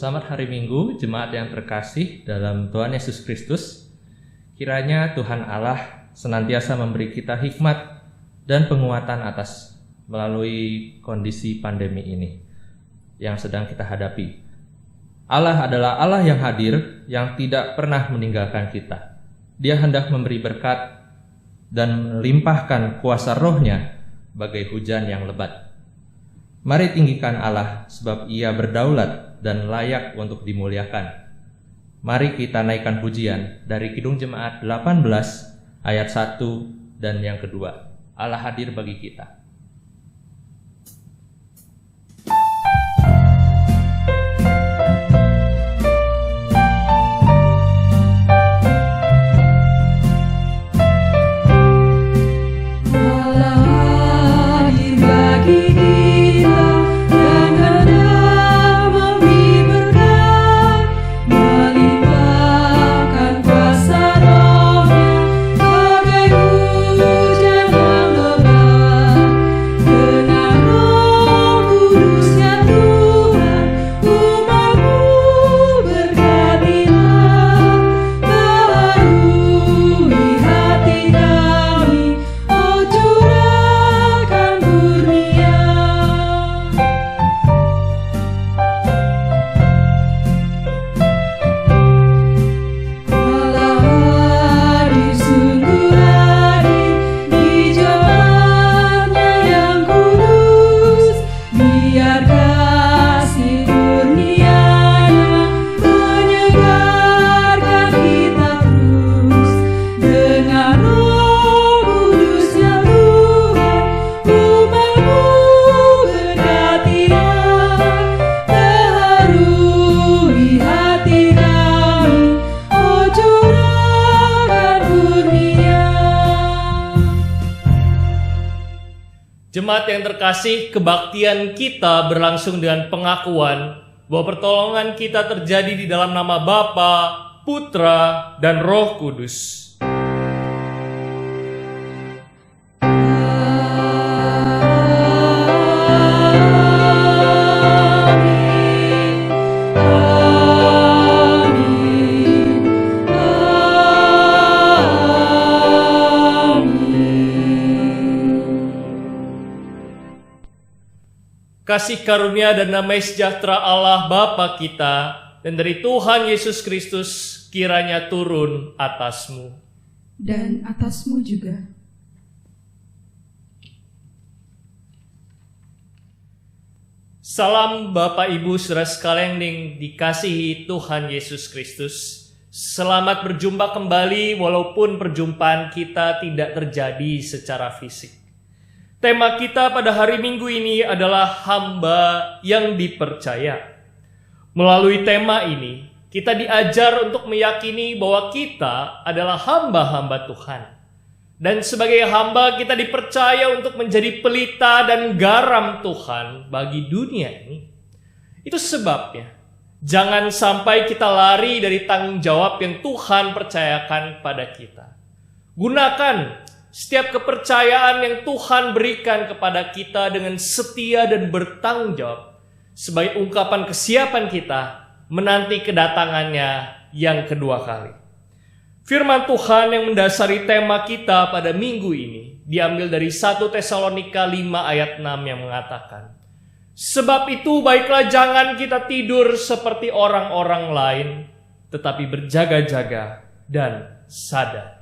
Selamat hari Minggu, jemaat yang terkasih dalam Tuhan Yesus Kristus. Kiranya Tuhan Allah senantiasa memberi kita hikmat dan penguatan melalui kondisi pandemi ini yang sedang kita hadapi. Allah adalah Allah yang hadir, yang tidak pernah meninggalkan kita. Dia hendak memberi berkat dan melimpahkan kuasa roh-Nya bagai hujan yang lebat. Mari tinggikan Allah, sebab Ia berdaulat dan layak untuk dimuliakan. Mari kita naikkan pujian dari Kidung Jemaat 18 ayat 1 dan yang kedua. Allah hadir bagi kita. Jemaat yang terkasih, kebaktian kita berlangsung dengan pengakuan bahwa pertolongan kita terjadi di dalam nama Bapa, Putra, dan Roh Kudus. Kasih karunia dan damai sejahtera Allah Bapa kita dan dari Tuhan Yesus Kristus kiranya turun atasmu. Dan atasmu juga. Salam Bapak Ibu saudara sekalian yang dikasihi Tuhan Yesus Kristus. Selamat berjumpa kembali walaupun perjumpaan kita tidak terjadi secara fisik. Tema kita pada hari Minggu ini adalah hamba yang dipercaya. Melalui tema ini, kita diajar untuk meyakini bahwa kita adalah hamba-hamba Tuhan. Dan sebagai hamba, kita dipercaya untuk menjadi pelita dan garam Tuhan bagi dunia ini. Itu sebabnya, jangan sampai kita lari dari tanggung jawab yang Tuhan percayakan pada kita. Gunakan setiap kepercayaan yang Tuhan berikan kepada kita dengan setia dan bertanggung jawab sebagai ungkapan kesiapan kita menanti kedatangannya yang kedua kali. Firman Tuhan yang mendasari tema kita pada minggu ini diambil dari 1 Tesalonika 5 ayat 6 yang mengatakan, "Sebab itu baiklah jangan kita tidur seperti orang-orang lain, tetapi berjaga-jaga dan sadar."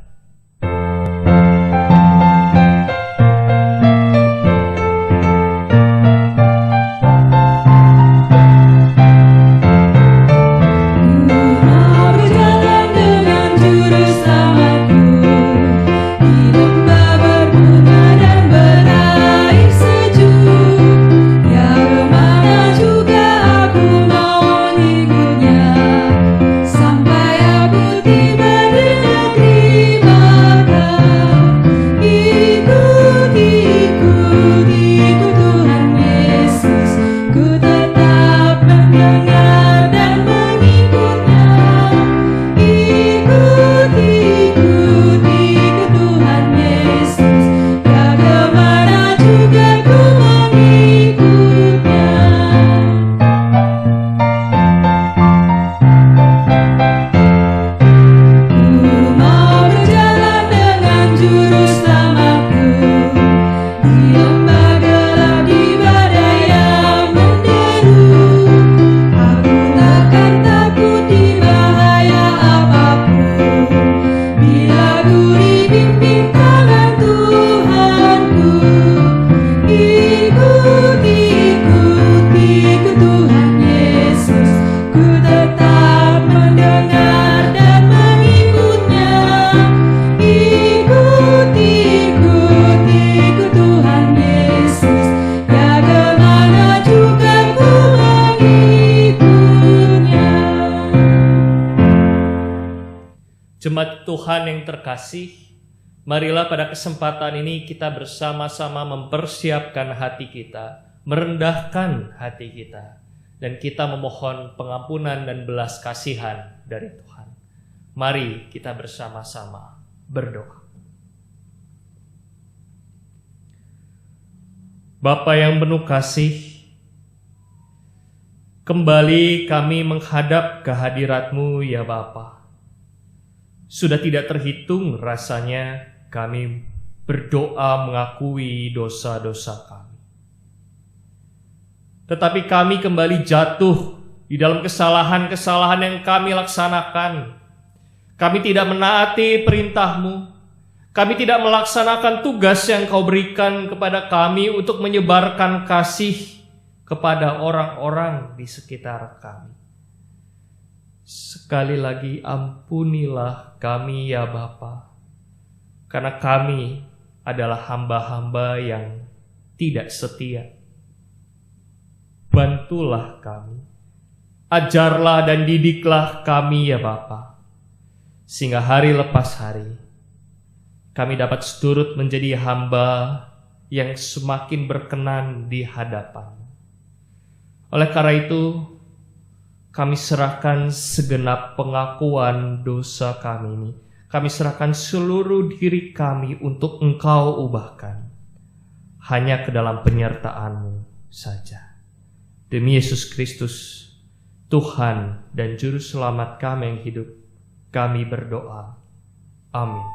Sampai aku tiba di negeri Jemaat Tuhan yang terkasih, marilah pada kesempatan ini kita bersama-sama mempersiapkan hati kita, merendahkan hati kita, dan kita memohon pengampunan dan belas kasihan dari Tuhan. Mari kita bersama-sama berdoa. Bapa yang penuh kasih, kembali kami menghadap kehadirat-Mu ya Bapa. Sudah tidak terhitung rasanya kami berdoa mengakui dosa-dosa kami. Tetapi kami kembali jatuh di dalam kesalahan-kesalahan yang kami laksanakan. Kami tidak menaati perintah-Mu. Kami tidak melaksanakan tugas yang Kau berikan kepada kami untuk menyebarkan kasih kepada orang-orang di sekitar kami. Sekali lagi ampunilah kami ya Bapa, karena kami adalah hamba-hamba yang tidak setia. Bantulah kami, ajarlah dan didiklah kami ya Bapa, sehingga hari lepas hari kami dapat seturut menjadi hamba yang semakin berkenan di hadapan. Oleh karena itu, kami serahkan segenap pengakuan dosa kami ini. Kami serahkan seluruh diri kami untuk Engkau ubahkan. Hanya ke dalam penyertaan-Mu saja. Demi Yesus Kristus, Tuhan dan Juru Selamat kami yang hidup, kami berdoa. Amin.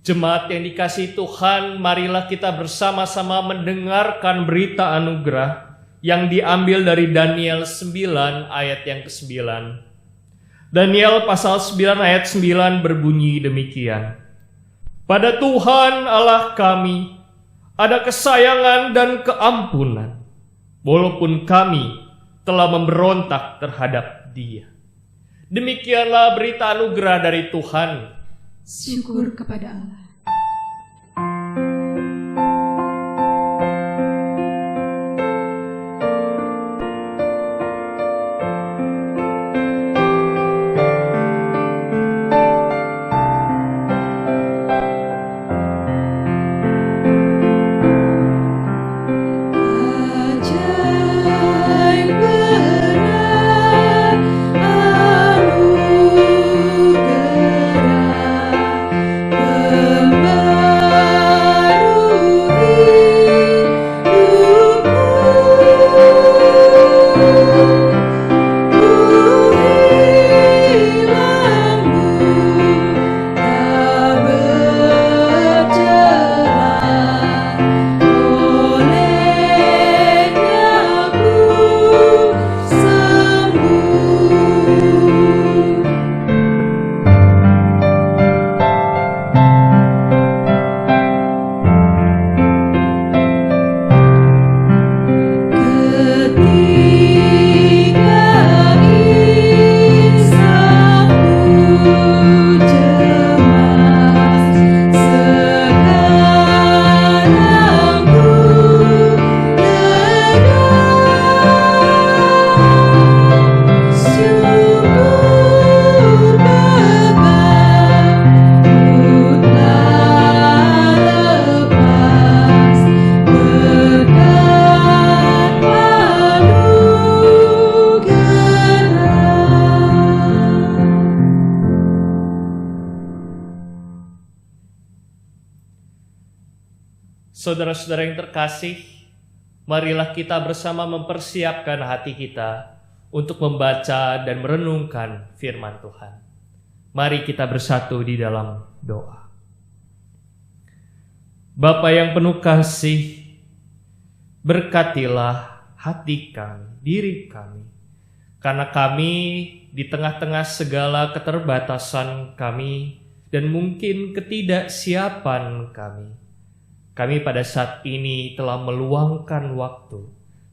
Jemaat yang dikasihi Tuhan, marilah kita bersama-sama mendengarkan berita anugerah yang diambil dari Daniel 9 ayat yang ke-9. Daniel pasal 9 ayat 9 berbunyi demikian. Pada Tuhan Allah kami ada kesayangan dan keampunan, walaupun kami telah memberontak terhadap Dia. Demikianlah berita anugerah dari Tuhan. Syukur kepada Allah. Anugerah Saudara-saudara yang terkasih, marilah kita bersama mempersiapkan hati kita untuk membaca dan merenungkan firman Tuhan. Mari kita bersatu di dalam doa. Bapa yang penuh kasih, berkatilah hati kami, diri kami. Karena kami di tengah-tengah segala keterbatasan kami dan mungkin ketidaksiapan kami pada saat ini telah meluangkan waktu,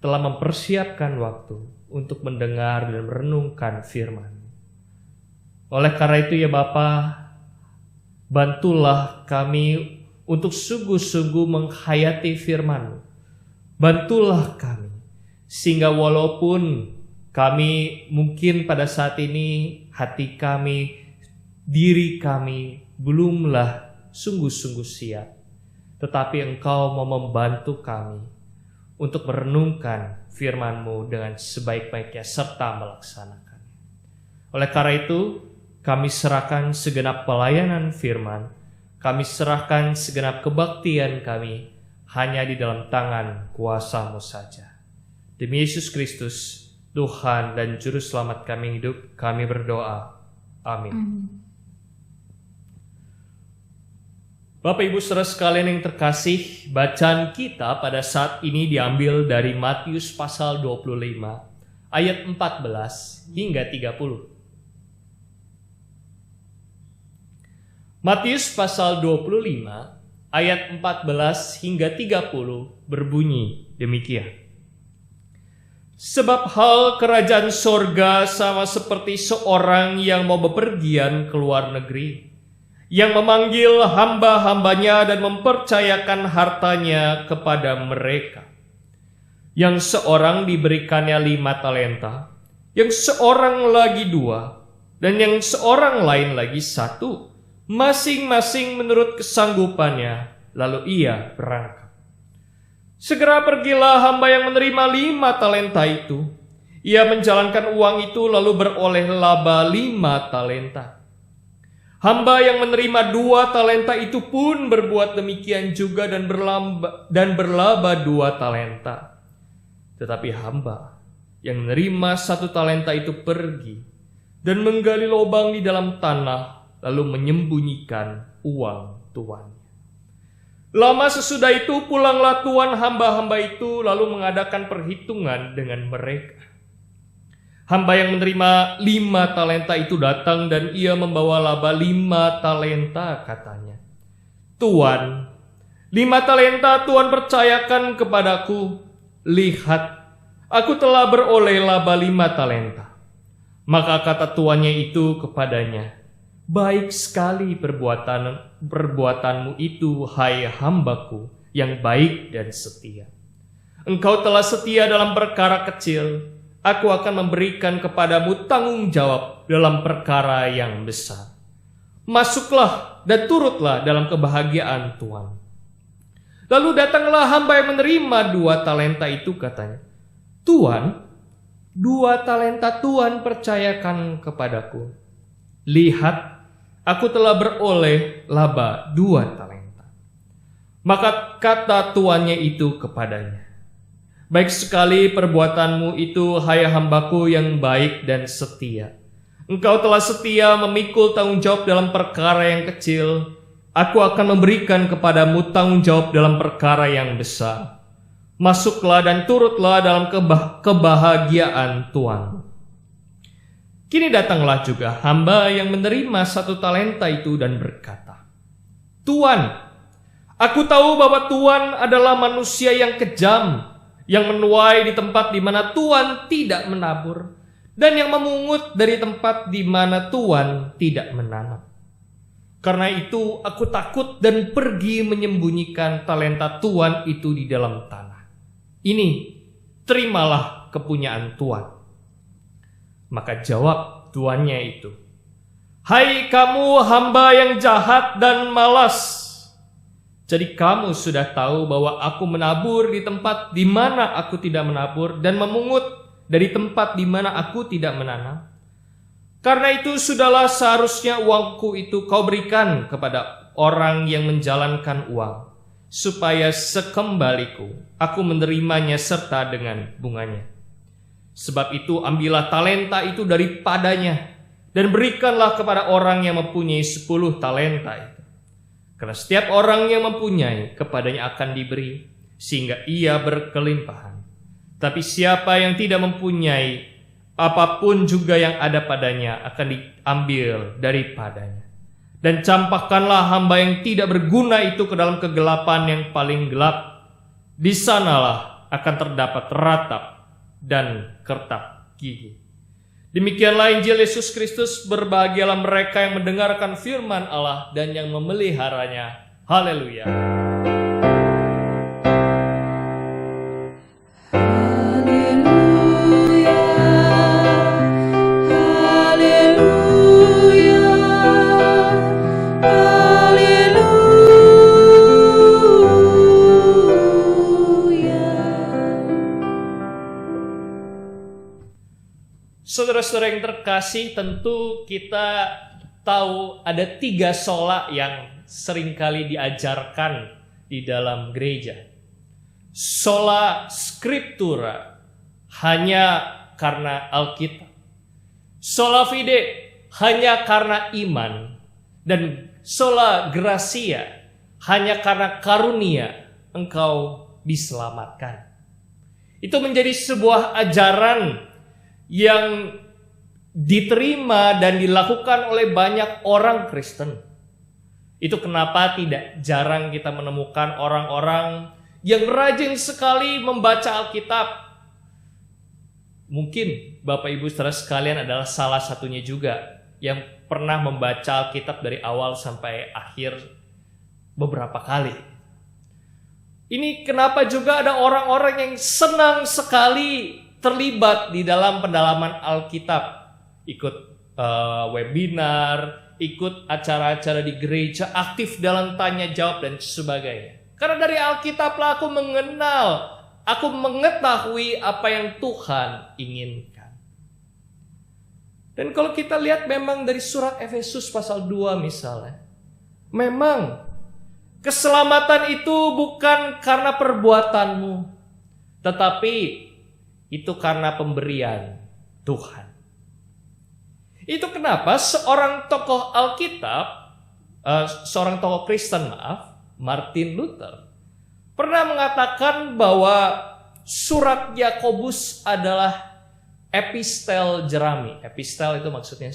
telah mempersiapkan waktu untuk mendengar dan merenungkan firman. Oleh karena itu ya Bapa, bantulah kami untuk sungguh-sungguh menghayati firman-Mu. Bantulah kami, sehingga walaupun kami mungkin pada saat ini hati kami, diri kami belumlah sungguh-sungguh siap, tetapi Engkau mau membantu kami untuk merenungkan firman-Mu dengan sebaik-baiknya serta melaksanakan. Oleh karena itu, kami serahkan segenap pelayanan firman, kami serahkan segenap kebaktian kami hanya di dalam tangan kuasa-Mu saja. Demi Yesus Kristus, Tuhan dan Juru Selamat kami hidup, kami berdoa. Amin. Bapak Ibu saudara sekalian yang terkasih, bacaan kita pada saat ini diambil dari Matius pasal 25 ayat 14 hingga 30. Matius pasal 25 ayat 14 hingga 30 berbunyi demikian. Sebab hal kerajaan sorga sama seperti seorang yang mau bepergian ke luar negeri, yang memanggil hamba-hambanya dan mempercayakan hartanya kepada mereka. Yang seorang diberikannya 5 talenta, yang seorang lagi 2, dan yang seorang lain lagi 1, masing-masing menurut kesanggupannya, lalu ia berangkat. Segera pergilah hamba yang menerima 5 talenta itu. Ia menjalankan uang itu lalu beroleh laba 5 talenta. Hamba yang menerima 2 talenta itu pun berbuat demikian juga dan berlaba 2 talenta. Tetapi hamba yang menerima 1 talenta itu pergi dan menggali lubang di dalam tanah, lalu menyembunyikan uang tuannya. Lama sesudah itu pulanglah tuan hamba-hamba itu lalu mengadakan perhitungan dengan mereka. Hamba yang menerima 5 talenta itu datang dan ia membawa laba 5 talenta katanya. Tuan, 5 talenta Tuan percayakan kepadaku. Lihat, aku telah beroleh laba 5 talenta. Maka kata tuannya itu kepadanya, baik sekali perbuatanmu itu, hai hambaku yang baik dan setia. Engkau telah setia dalam perkara kecil, aku akan memberikan kepadamu tanggung jawab dalam perkara yang besar. Masuklah dan turutlah dalam kebahagiaan Tuhan. Lalu datanglah hamba yang menerima 2 talenta itu katanya, Tuan, 2 talenta Tuan percayakan kepadaku. Lihat, aku telah beroleh laba 2 talenta. Maka kata tuannya itu kepadanya, baik sekali perbuatanmu itu, hai hambaku yang baik dan setia. Engkau telah setia memikul tanggung jawab dalam perkara yang kecil. Aku akan memberikan kepadamu tanggung jawab dalam perkara yang besar. Masuklah dan turutlah dalam kebahagiaan Tuhan. Kini datanglah juga hamba yang menerima 1 talenta itu dan berkata, Tuan, aku tahu bahwa Tuan adalah manusia yang kejam, yang menuai di tempat di mana Tuan tidak menabur, dan yang memungut dari tempat di mana Tuan tidak menanam. Karena itu aku takut dan pergi menyembunyikan talenta Tuan itu di dalam tanah. Ini, terimalah kepunyaan Tuan. Maka jawab tuannya itu, hai kamu hamba yang jahat dan malas. Jadi kamu sudah tahu bahwa aku menabur di tempat di mana aku tidak menabur dan memungut dari tempat di mana aku tidak menanam. Karena itu sudahlah seharusnya uangku itu kau berikan kepada orang yang menjalankan uang, supaya sekembaliku aku menerimanya serta dengan bunganya. Sebab itu ambillah talenta itu daripadanya dan berikanlah kepada orang yang mempunyai 10 talenta itu. Karena setiap orang yang mempunyai, kepadanya akan diberi, sehingga ia berkelimpahan. Tapi siapa yang tidak mempunyai, apapun juga yang ada padanya akan diambil daripadanya. Dan campakkanlah hamba yang tidak berguna itu ke dalam kegelapan yang paling gelap. Di sanalah akan terdapat ratap dan kertak gigi. Demikianlah Injil Yesus Kristus. Berbahagialah mereka yang mendengarkan firman Allah dan yang memeliharanya. Haleluya. Saudara-saudara yang terkasih, tentu kita tahu ada 3 sola yang seringkali diajarkan di dalam gereja. Sola scriptura, hanya karena Alkitab. Sola fide, hanya karena iman. Dan sola gratia, hanya karena karunia engkau diselamatkan. Itu menjadi sebuah ajaran yang diterima dan dilakukan oleh banyak orang Kristen. Itu kenapa tidak jarang kita menemukan orang-orang yang rajin sekali membaca Alkitab. Mungkin Bapak Ibu saudara sekalian adalah salah satunya juga yang pernah membaca Alkitab dari awal sampai akhir beberapa kali. Ini kenapa juga ada orang-orang yang senang sekali terlibat di dalam pendalaman Alkitab, ikut webinar, ikut acara-acara di gereja, aktif dalam tanya jawab dan sebagainya. Karena dari Alkitablah aku mengetahui apa yang Tuhan inginkan. Dan kalau kita lihat memang dari surat Efesus pasal 2 misalnya, memang keselamatan itu bukan karena perbuatanmu, tetapi itu karena pemberian Tuhan. Itu kenapa seorang tokoh Alkitab, seorang tokoh Kristen Martin Luther, pernah mengatakan bahwa surat Yakobus adalah epistel jerami. Epistel itu maksudnya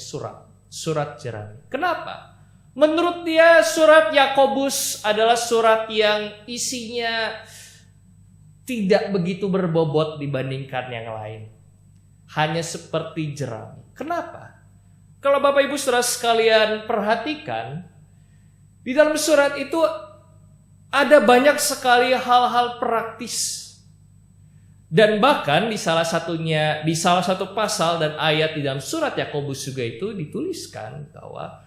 surat jerami. Kenapa? Menurut dia surat Yakobus adalah surat yang isinya tidak begitu berbobot dibandingkan yang lain. Hanya seperti jerami. Kenapa? Kalau Bapak Ibu saudara sekalian perhatikan, di dalam surat itu ada banyak sekali hal-hal praktis. Dan bahkan di salah satu pasal dan ayat di dalam surat Yakobus juga itu dituliskan bahwa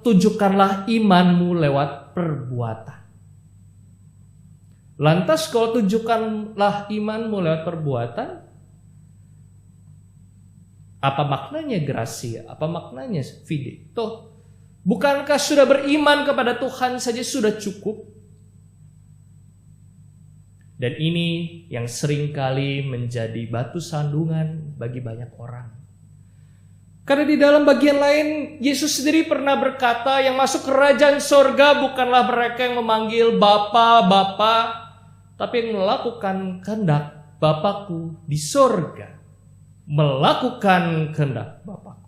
tunjukkanlah imanmu lewat perbuatan. Lantas kalau tunjukkanlah imanmu lewat perbuatan, apa maknanya gracia? Apa maknanya fide? Toh, bukankah sudah beriman kepada Tuhan saja sudah cukup? Dan ini yang seringkali menjadi batu sandungan bagi banyak orang. Karena di dalam bagian lain, Yesus sendiri pernah berkata, yang masuk kerajaan sorga bukanlah mereka yang memanggil Bapa, Bapa, tapi yang melakukan kehendak Bapakku di sorga. Melakukan kehendak Bapakku.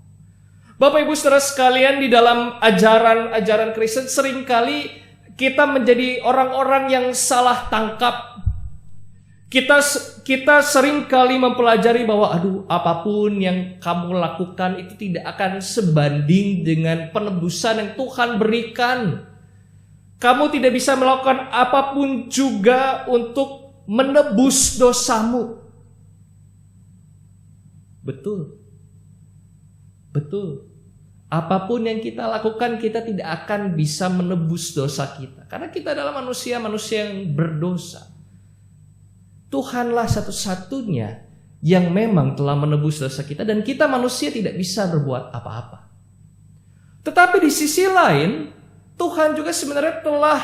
Bapak Ibu saudara sekalian, di dalam ajaran Kristen seringkali kita menjadi orang-orang yang salah tangkap. Kita seringkali mempelajari bahwa apapun yang kamu lakukan itu tidak akan sebanding dengan penebusan yang Tuhan berikan. Kamu tidak bisa melakukan apapun juga untuk menebus dosamu. Betul. Apapun yang kita lakukan, kita tidak akan bisa menebus dosa kita. Karena kita adalah manusia yang berdosa. Tuhanlah satu-satunya yang memang telah menebus dosa kita. Dan kita manusia tidak bisa berbuat apa-apa. Tetapi di sisi lain, Tuhan juga sebenarnya telah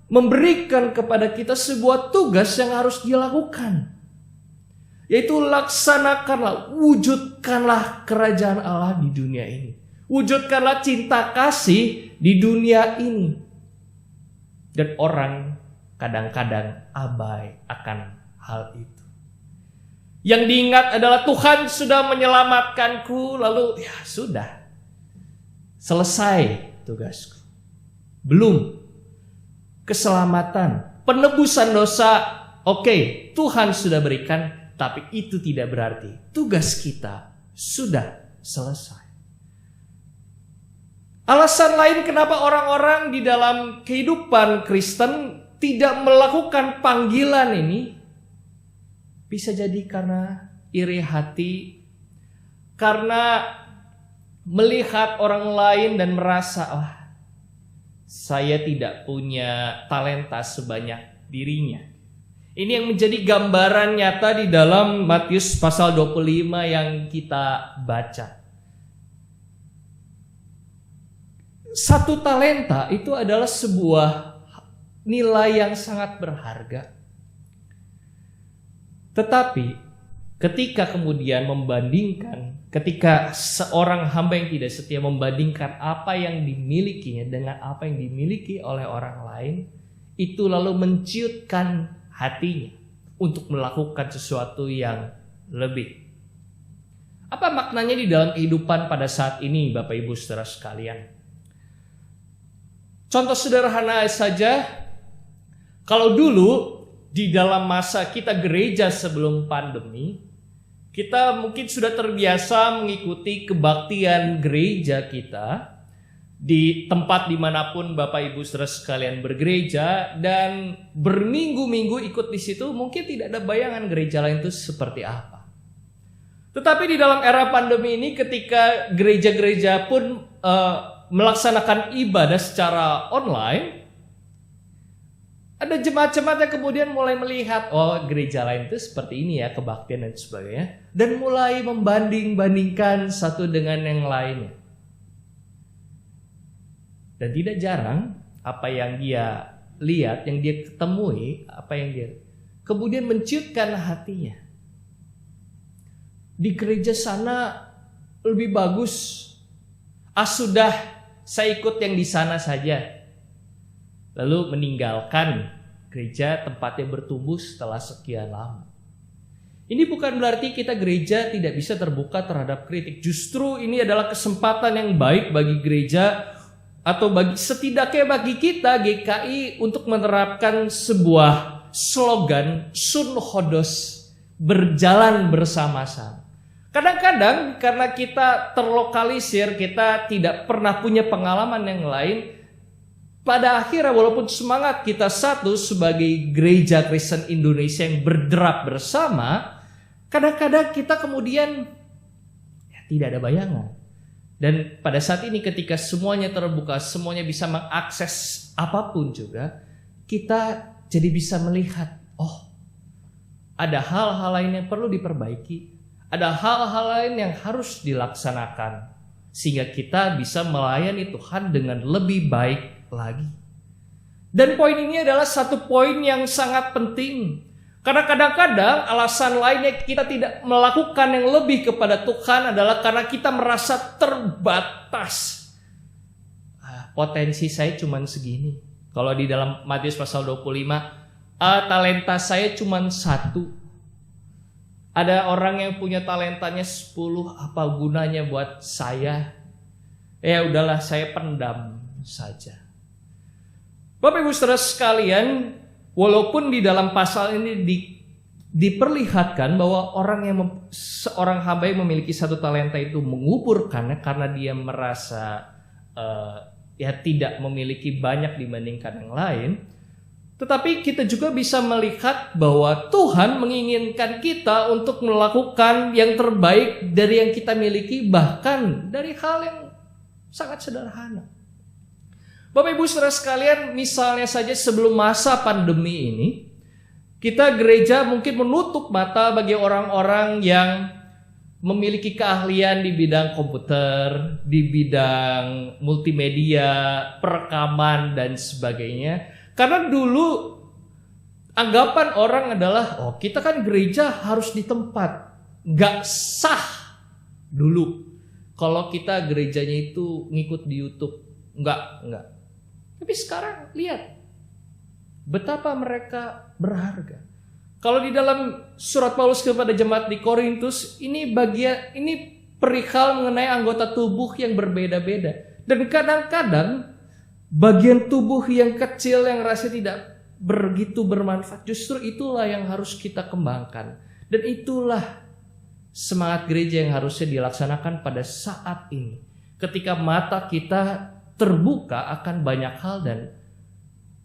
memberikan kepada kita sebuah tugas yang harus dilakukan. Yaitu laksanakanlah, wujudkanlah kerajaan Allah di dunia ini. Wujudkanlah cinta kasih di dunia ini. Dan orang kadang-kadang abai akan hal itu. Yang diingat adalah Tuhan sudah menyelamatkanku, lalu ya sudah. Selesai tugasku. Belum. Keselamatan, penebusan dosa, oke, Tuhan sudah berikan, tapi itu tidak berarti tugas kita sudah selesai. Alasan lain kenapa orang-orang di dalam kehidupan Kristen tidak melakukan panggilan ini bisa jadi karena iri hati, karena melihat orang lain dan merasa, wah, saya tidak punya talenta sebanyak dirinya. Ini yang menjadi gambaran nyata di dalam Matius pasal 25 yang kita baca. Satu talenta itu adalah sebuah nilai yang sangat berharga. Tetapi ketika kemudian ketika seorang hamba yang tidak setia membandingkan apa yang dimilikinya dengan apa yang dimiliki oleh orang lain, itu lalu menciutkan hatinya untuk melakukan sesuatu yang lebih. Apa maknanya di dalam kehidupan pada saat ini, Bapak Ibu saudara sekalian? Contoh sederhana saja, kalau dulu di dalam masa kita gereja sebelum pandemi, kita mungkin sudah terbiasa mengikuti kebaktian gereja kita di tempat dimanapun Bapak Ibu saudara sekalian bergereja, dan berminggu-minggu ikut di situ. Mungkin tidak ada bayangan gereja lain itu seperti apa. Tetapi di dalam era pandemi ini, ketika gereja-gereja pun melaksanakan ibadah secara online, ada jemaat-jemaat yang kemudian mulai melihat, oh gereja lain itu seperti ini ya kebaktian dan sebagainya, dan mulai membanding-bandingkan satu dengan yang lainnya. Dan tidak jarang apa yang dia lihat, yang dia ketemui, apa yang dia kemudian menciutkan hatinya. Di gereja sana lebih bagus. Sudah saya ikut yang di sana saja. Lalu meninggalkan gereja tempatnya bertumbuh setelah sekian lama. Ini bukan berarti kita gereja tidak bisa terbuka terhadap kritik. Justru ini adalah kesempatan yang baik bagi gereja, atau setidaknya bagi kita GKI, untuk menerapkan sebuah slogan Sun Hodos, berjalan bersama-sama. Kadang-kadang karena kita terlokalisir, kita tidak pernah punya pengalaman yang lain, pada akhirnya walaupun semangat kita satu sebagai gereja Kristen Indonesia yang berderap bersama, kadang-kadang kita kemudian tidak ada bayangan. Dan pada saat ini ketika semuanya terbuka, semuanya bisa mengakses apapun juga, kita jadi bisa melihat, oh ada hal-hal lain yang perlu diperbaiki. Ada hal-hal lain yang harus dilaksanakan sehingga kita bisa melayani Tuhan dengan lebih baik lagi. Dan poin ini adalah satu poin yang sangat penting. Karena kadang-kadang alasan lainnya kita tidak melakukan yang lebih kepada Tuhan adalah karena kita merasa terbatas. Potensi saya cuma segini. Kalau di dalam Matius pasal 25, talenta saya cuma 1. Ada orang yang punya talentanya 10, apa gunanya buat saya? Ya udahlah, saya pendam saja. Bapak Ibu saudara sekalian, walaupun di dalam pasal ini diperlihatkan bahwa seorang hamba yang memiliki satu talenta itu menguburkannya karena dia merasa tidak memiliki banyak dibandingkan yang lain. Tetapi kita juga bisa melihat bahwa Tuhan menginginkan kita untuk melakukan yang terbaik dari yang kita miliki, bahkan dari hal yang sangat sederhana. Bapak Ibu saudara sekalian, misalnya saja sebelum masa pandemi ini, kita gereja mungkin menutup mata bagi orang-orang yang memiliki keahlian di bidang komputer, di bidang multimedia, perekaman dan sebagainya. Karena dulu anggapan orang adalah, oh kita kan gereja harus di tempat. Gak sah dulu kalau kita gerejanya itu ngikut di YouTube. Enggak. Tapi sekarang lihat betapa mereka berharga. Kalau di dalam surat Paulus kepada jemaat di Korintus, ini perihal mengenai anggota tubuh yang berbeda-beda. Dan kadang-kadang bagian tubuh yang kecil yang rasanya tidak begitu bermanfaat, justru itulah yang harus kita kembangkan. Dan itulah semangat gereja yang harusnya dilaksanakan pada saat ini. Ketika mata kita terbuka akan banyak hal dan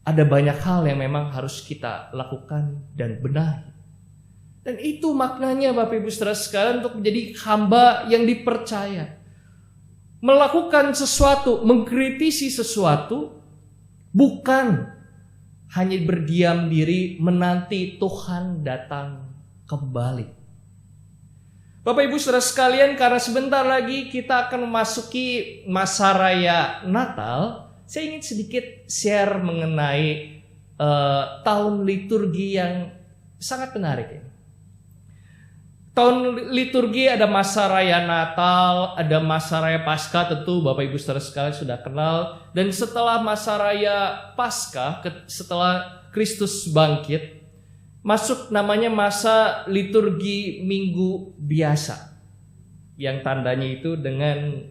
ada banyak hal yang memang harus kita lakukan dan benahi. Dan itu maknanya Bapak Ibu Saudara sekalian untuk menjadi hamba yang dipercaya. Melakukan sesuatu, mengkritisi sesuatu, bukan hanya berdiam diri menanti Tuhan datang kembali. Bapak Ibu Saudara sekalian, karena sebentar lagi kita akan memasuki masa raya Natal, saya ingin sedikit share mengenai tahun liturgi yang sangat menarik ini. Tahun liturgi ada masa raya Natal, ada masa raya Paskah, tentu Bapak Ibu Saudara sekalian sudah kenal. Dan setelah masa raya Paskah, setelah Kristus bangkit, masuk namanya masa liturgi Minggu Biasa. Yang tandanya itu dengan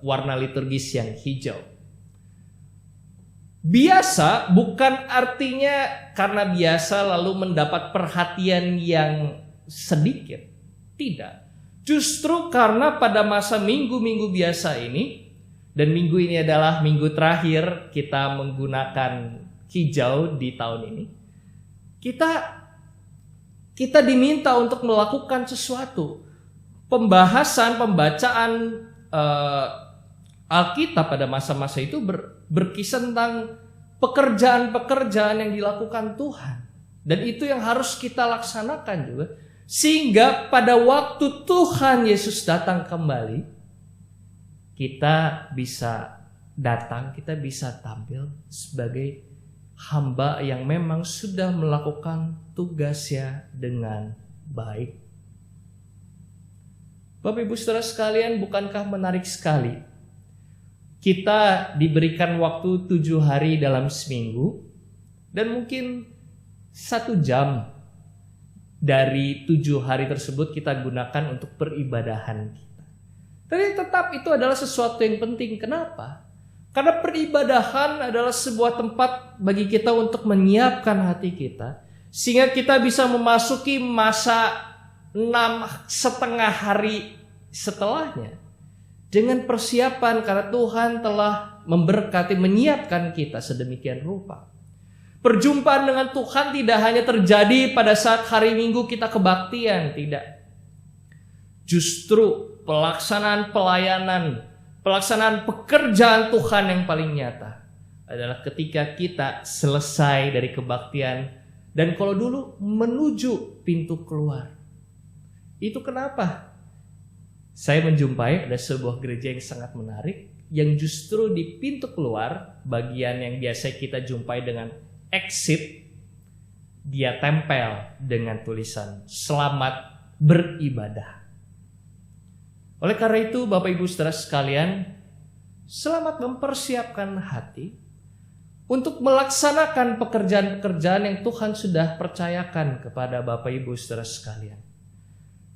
warna liturgis yang hijau. Biasa bukan artinya karena biasa lalu mendapat perhatian yang sedikit. Tidak. Justru karena pada masa minggu-minggu biasa ini, dan minggu ini adalah minggu terakhir kita menggunakan hijau di tahun ini, kita diminta untuk melakukan sesuatu. Pembacaan Alkitab pada masa-masa itu berkisah tentang pekerjaan-pekerjaan yang dilakukan Tuhan. Dan itu yang harus kita laksanakan juga. Sehingga pada waktu Tuhan Yesus datang kembali, kita bisa datang, kita bisa tampil sebagai hamba yang memang sudah melakukan tugasnya dengan baik. Bapak Ibu Saudara sekalian, bukankah menarik sekali? Kita diberikan waktu 7 hari dalam seminggu, dan mungkin 1 jam dari 7 hari tersebut kita gunakan untuk peribadahan kita. Tapi tetap itu adalah sesuatu yang penting. Kenapa? Karena peribadahan adalah sebuah tempat bagi kita untuk menyiapkan hati kita, sehingga kita bisa memasuki masa 6,5 hari setelahnya dengan persiapan, karena Tuhan telah memberkati, menyiapkan kita sedemikian rupa. Perjumpaan dengan Tuhan tidak hanya terjadi pada saat hari Minggu kita kebaktian, tidak. Justru pelaksanaan pelayanan, pelaksanaan pekerjaan Tuhan yang paling nyata adalah ketika kita selesai dari kebaktian dan kalau dulu menuju pintu keluar. Itu kenapa saya menjumpai ada sebuah gereja yang sangat menarik, yang justru di pintu keluar, bagian yang biasa kita jumpai dengan exit, dia tempel dengan tulisan selamat beribadah. Oleh karena itu Bapak Ibu Saudara sekalian, selamat mempersiapkan hati untuk melaksanakan pekerjaan-pekerjaan yang Tuhan sudah percayakan kepada Bapak Ibu Saudara sekalian.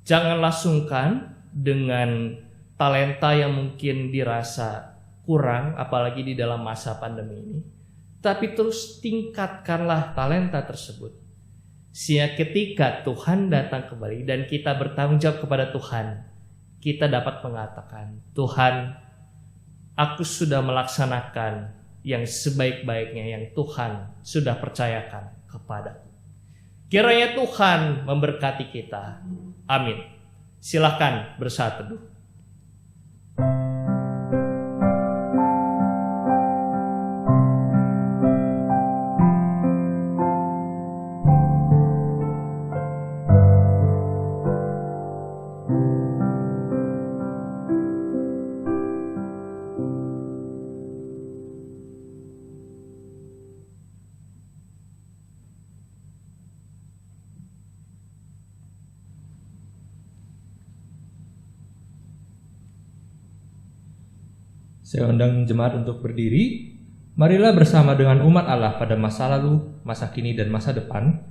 Janganlah sungkan dengan talenta yang mungkin dirasa kurang, apalagi di dalam masa pandemi ini. Tapi terus tingkatkanlah talenta tersebut. Sehingga ketika Tuhan datang kembali dan kita bertanggung jawab kepada Tuhan, kita dapat mengatakan, Tuhan, aku sudah melaksanakan yang sebaik-baiknya yang Tuhan sudah percayakan kepadaku. Kiranya Tuhan memberkati kita. Amin. Silakan bersaat teduh. Saya undang jemaat untuk berdiri. Marilah bersama dengan umat Allah pada masa lalu, masa kini, dan masa depan,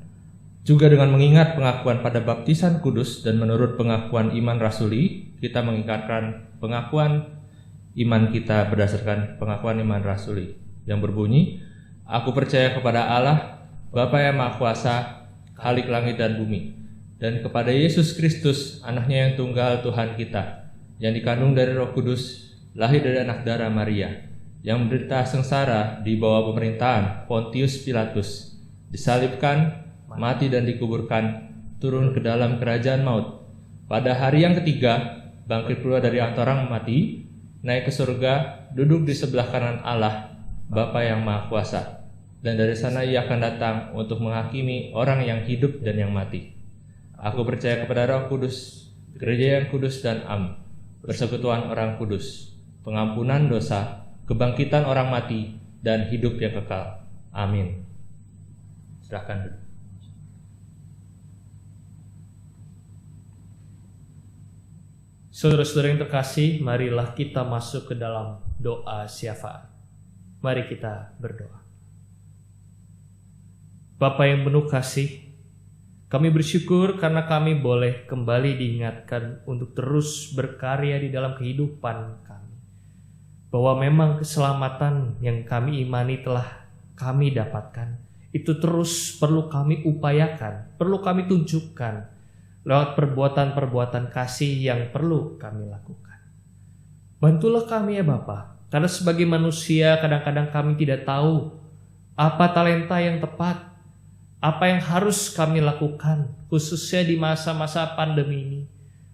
juga dengan mengingat pengakuan pada baptisan kudus dan menurut pengakuan iman rasuli, kita mengikatkan pengakuan iman kita berdasarkan pengakuan iman rasuli yang berbunyi, Aku percaya kepada Allah, Bapa yang Maha Kuasa, Khalik langit dan bumi, dan kepada Yesus Kristus, Anaknya yang tunggal Tuhan kita, yang dikandung dari Roh Kudus, lahir dari anak darah Maria, yang menderita sengsara di bawah pemerintahan Pontius Pilatus, disalibkan, mati dan dikuburkan, turun ke dalam kerajaan maut. Pada hari yang ketiga, bangkit keluar dari antara orang mati, naik ke surga, duduk di sebelah kanan Allah, Bapa yang Maha Kuasa. Dan dari sana ia akan datang untuk menghakimi orang yang hidup dan yang mati. Aku percaya kepada Roh Kudus, gereja yang kudus dan am, persekutuan orang kudus, pengampunan dosa, kebangkitan orang mati, dan hidup yang kekal. Amin. Silakan duduk. Saudara-saudara yang terkasih, marilah kita masuk ke dalam doa syafaat. Mari kita berdoa. Bapa yang penuh kasih, kami bersyukur karena kami boleh kembali diingatkan untuk terus berkarya di dalam kehidupan kami. Bahwa memang keselamatan yang kami imani telah kami dapatkan, itu terus perlu kami upayakan, perlu kami tunjukkan lewat perbuatan-perbuatan kasih yang perlu kami lakukan. Bantulah kami ya Bapa, karena sebagai manusia kadang-kadang kami tidak tahu apa talenta yang tepat, apa yang harus kami lakukan, khususnya di masa-masa pandemi ini.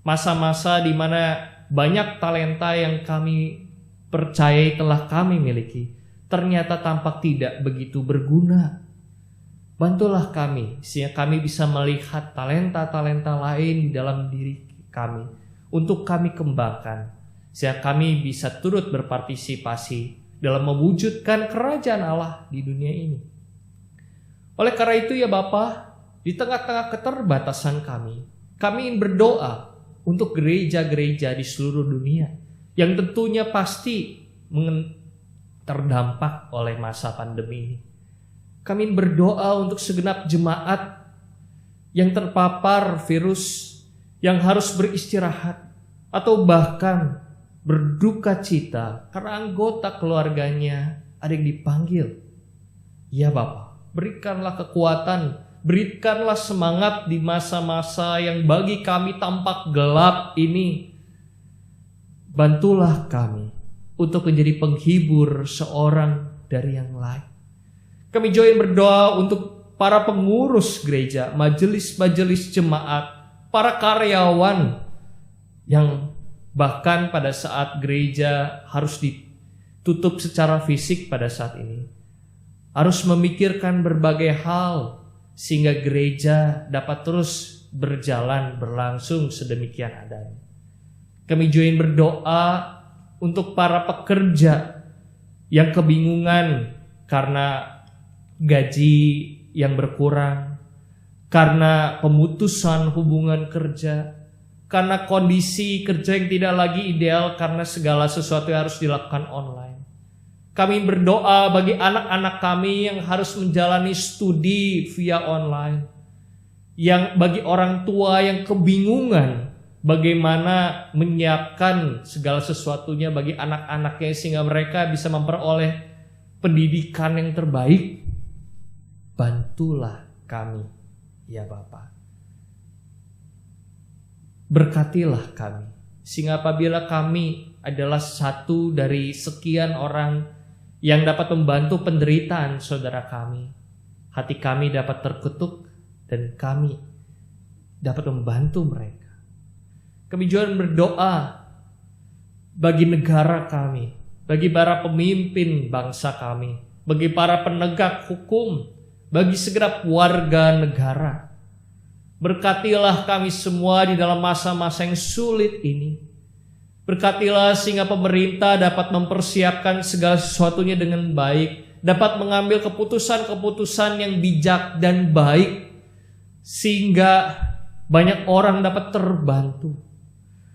Masa-masa di mana banyak talenta yang kami percayai telah kami miliki, ternyata tampak tidak begitu berguna. Bantulah kami, sehingga kami bisa melihat talenta-talenta lain di dalam diri kami, untuk kami kembangkan, sehingga kami bisa turut berpartisipasi dalam mewujudkan kerajaan Allah di dunia ini. Oleh karena itu ya Bapa, di tengah-tengah keterbatasan kami ingin berdoa untuk gereja-gereja di seluruh dunia yang tentunya pasti terdampak oleh masa pandemi ini. Kami ingin berdoa untuk segenap jemaat yang terpapar virus, yang harus beristirahat atau bahkan berduka cita karena anggota keluarganya ada yang dipanggil. Ya Bapa, berikanlah kekuatan, berikanlah semangat di masa-masa yang bagi kami tampak gelap ini. Bantulah kami untuk menjadi penghibur seorang dari yang lain. Kami juga ingin berdoa untuk para pengurus gereja, majelis-majelis jemaat, para karyawan yang bahkan pada saat gereja harus ditutup secara fisik pada saat ini, harus memikirkan berbagai hal sehingga gereja dapat terus berlangsung sedemikian adanya. Kami juga ingin berdoa untuk para pekerja yang kebingungan karena gaji yang berkurang, karena pemutusan hubungan kerja, karena kondisi kerja yang tidak lagi ideal karena segala sesuatu yang harus dilakukan online. Kami berdoa bagi anak-anak kami yang harus menjalani studi via online, yang bagi orang tua yang kebingungan bagaimana menyiapkan segala sesuatunya bagi anak-anaknya sehingga mereka bisa memperoleh pendidikan yang terbaik. Bantulah kami ya Bapa. Berkatilah kami sehingga apabila kami adalah satu dari sekian orang yang dapat membantu penderitaan saudara kami, hati kami dapat terketuk dan kami dapat membantu mereka. Kami juga berdoa bagi negara kami, bagi para pemimpin bangsa kami, bagi para penegak hukum, bagi segenap warga negara. Berkatilah kami semua di dalam masa-masa yang sulit ini. Berkatilah sehingga pemerintah dapat mempersiapkan segala sesuatunya dengan baik, dapat mengambil keputusan-keputusan yang bijak dan baik, sehingga banyak orang dapat terbantu.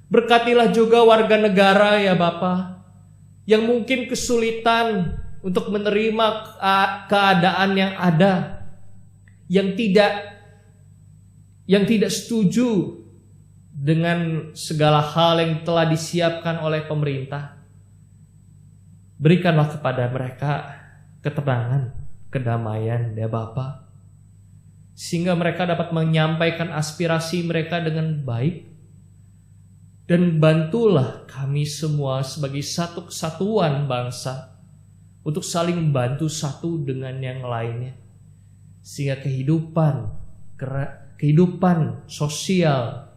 Berkatilah juga warga negara ya Bapa, yang mungkin kesulitan untuk menerima keadaan yang ada, yang tidak setuju dengan segala hal yang telah disiapkan oleh pemerintah. Berikanlah kepada mereka ketenangan, kedamaian ya Bapa, sehingga mereka dapat menyampaikan aspirasi mereka dengan baik. Dan bantulah kami semua sebagai satu kesatuan bangsa untuk saling membantu satu dengan yang lainnya, sehingga kehidupan sosial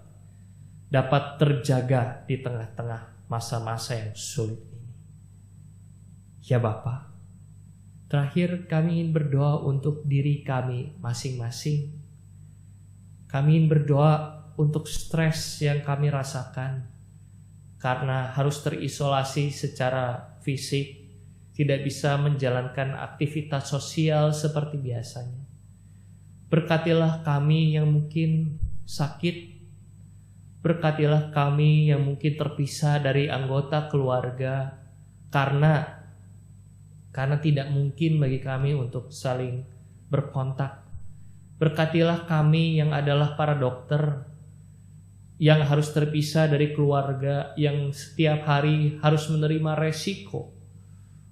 dapat terjaga di tengah-tengah masa-masa yang sulit ini. Ya Bapa, terakhir kami ingin berdoa untuk diri kami masing-masing. Kami ingin berdoa untuk stres yang kami rasakan karena harus terisolasi secara fisik, tidak bisa menjalankan aktivitas sosial seperti biasanya. Berkatilah kami yang mungkin sakit, berkatilah kami yang mungkin terpisah dari anggota keluarga karena tidak mungkin bagi kami untuk saling berkontak. Berkatilah kami yang adalah para dokter yang harus terpisah dari keluarga, yang setiap hari harus menerima resiko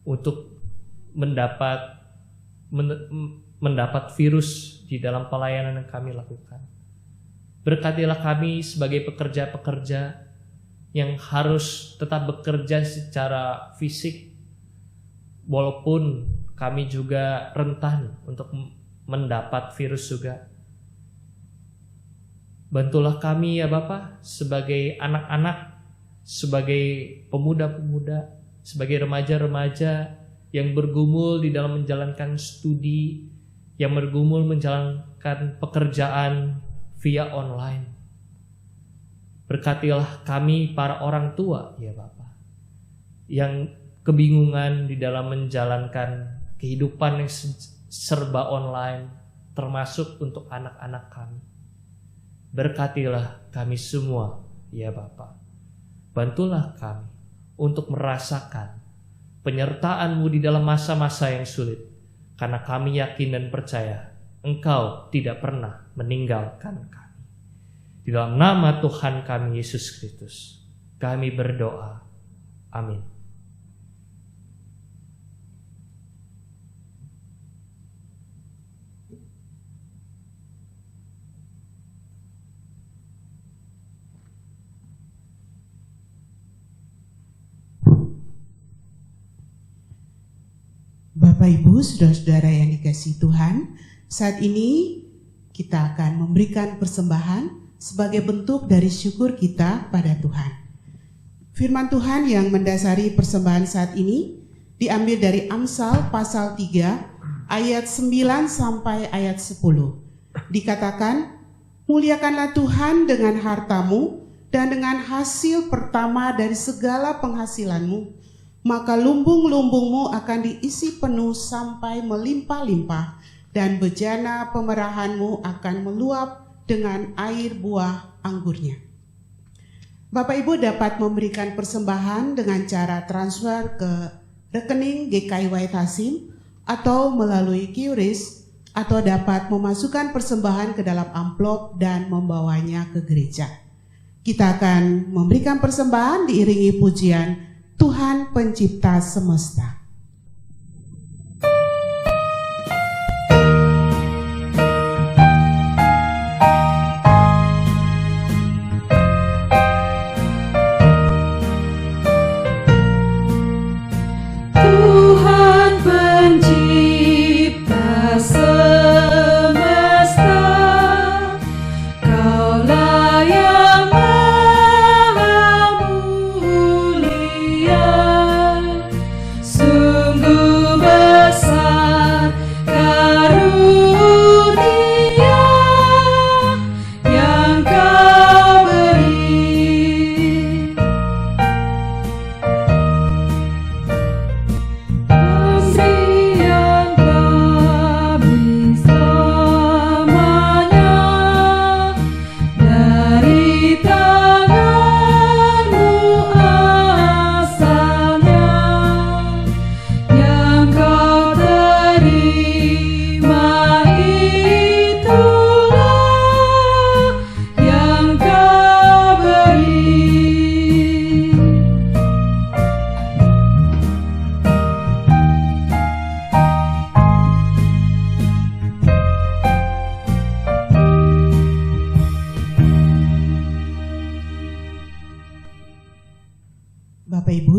untuk mendapat virus di dalam pelayanan yang kami lakukan. Berkatilah kami sebagai pekerja-pekerja yang harus tetap bekerja secara fisik, walaupun kami juga rentan untuk mendapat virus juga. Bantulah kami ya Bapa, sebagai anak-anak, sebagai pemuda-pemuda, sebagai remaja-remaja yang bergumul di dalam menjalankan studi, yang bergumul menjalankan pekerjaan via online. Berkatilah kami para orang tua ya Bapa, yang kebingungan di dalam menjalankan kehidupan yang serba online, termasuk untuk anak-anak kami. Berkatilah kami semua ya Bapa. Bantulah kami untuk merasakan penyertaan-Mu di dalam masa-masa yang sulit, karena kami yakin dan percaya Engkau tidak pernah meninggalkan kami. Di dalam nama Tuhan kami Yesus Kristus, kami berdoa. Amin. Bapak, Ibu, saudara-saudara yang dikasihi Tuhan, saat ini kita akan memberikan persembahan sebagai bentuk dari syukur kita pada Tuhan. Firman Tuhan yang mendasari persembahan saat ini diambil dari Amsal pasal 3 ayat 9 sampai ayat 10. Dikatakan, muliakanlah Tuhan dengan hartamu dan dengan hasil pertama dari segala penghasilanmu, maka lumbung-lumbungmu akan diisi penuh sampai melimpah-limpah, dan bejana pemerahanmu akan meluap dengan air buah anggurnya. Bapak Ibu dapat memberikan persembahan dengan cara transfer ke rekening GKI Wahid Hasim atau melalui QRIS, atau dapat memasukkan persembahan ke dalam amplop dan membawanya ke gereja. Kita akan memberikan persembahan diiringi pujian Tuhan Pencipta Semesta.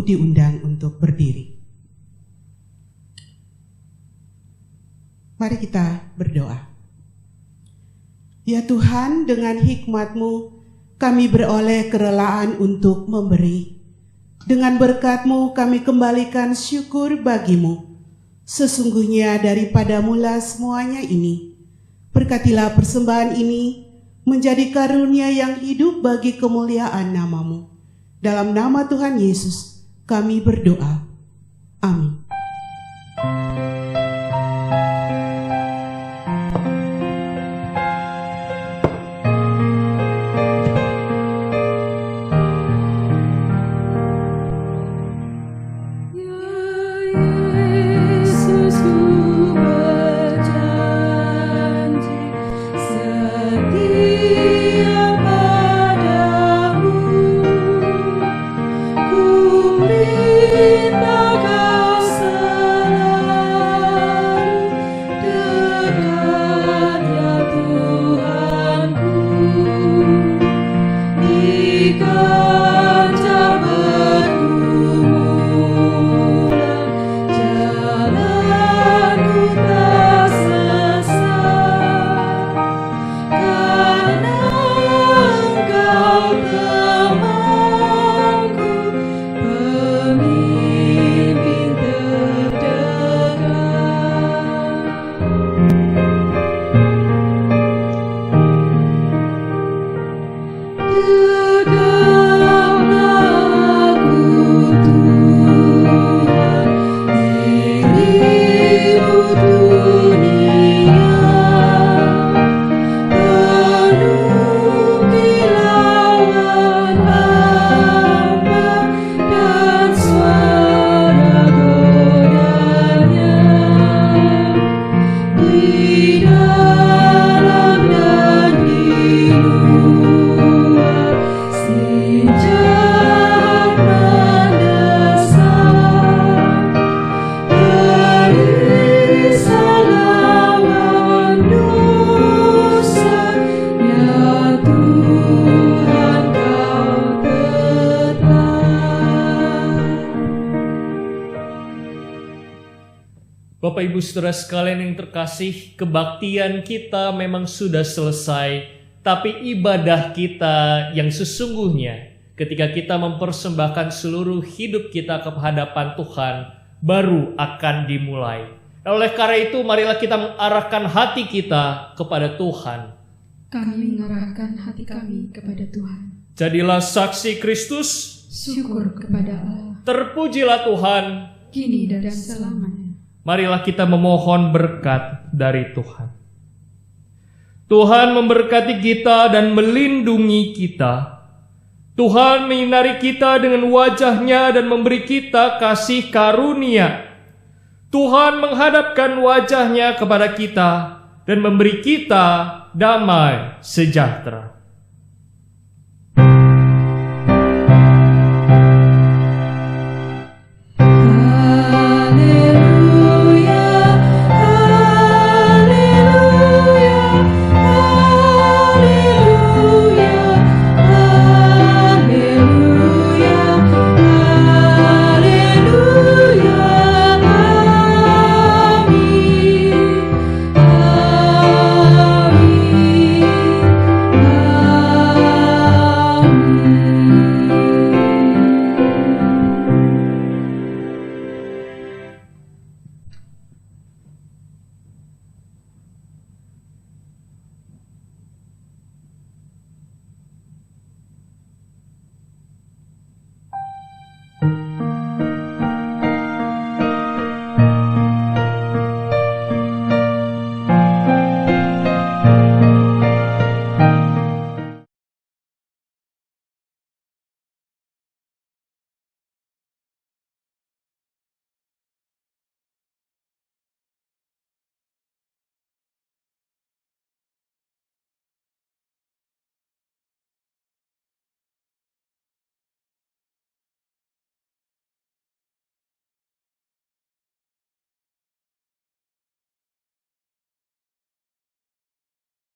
diundang untuk berdiri. Mari kita berdoa. Ya Tuhan, dengan hikmat-Mu kami beroleh kerelaan untuk memberi. Dengan berkat-Mu kami kembalikan syukur bagi-Mu. Sesungguhnya daripada mula semuanya ini, berkatilah persembahan ini menjadi karunia yang hidup bagi kemuliaan nama-Mu. Dalam nama Tuhan Yesus kami berdoa. Amin. Bapak Ibu Saudara sekalian yang terkasih, kebaktian kita memang sudah selesai, tapi ibadah kita yang sesungguhnya ketika kita mempersembahkan seluruh hidup kita ke hadapan Tuhan baru akan dimulai. Oleh karena itu, marilah kita mengarahkan hati kita kepada Tuhan. Kami mengarahkan hati kami kepada Tuhan. Jadilah saksi Kristus. Syukur kepada Allah. Terpujilah Tuhan. Kini dan selamanya. Marilah kita memohon berkat dari Tuhan. Tuhan memberkati kita dan melindungi kita. Tuhan menyinari kita dengan wajah-Nya dan memberi kita kasih karunia. Tuhan menghadapkan wajah-Nya kepada kita dan memberi kita damai sejahtera.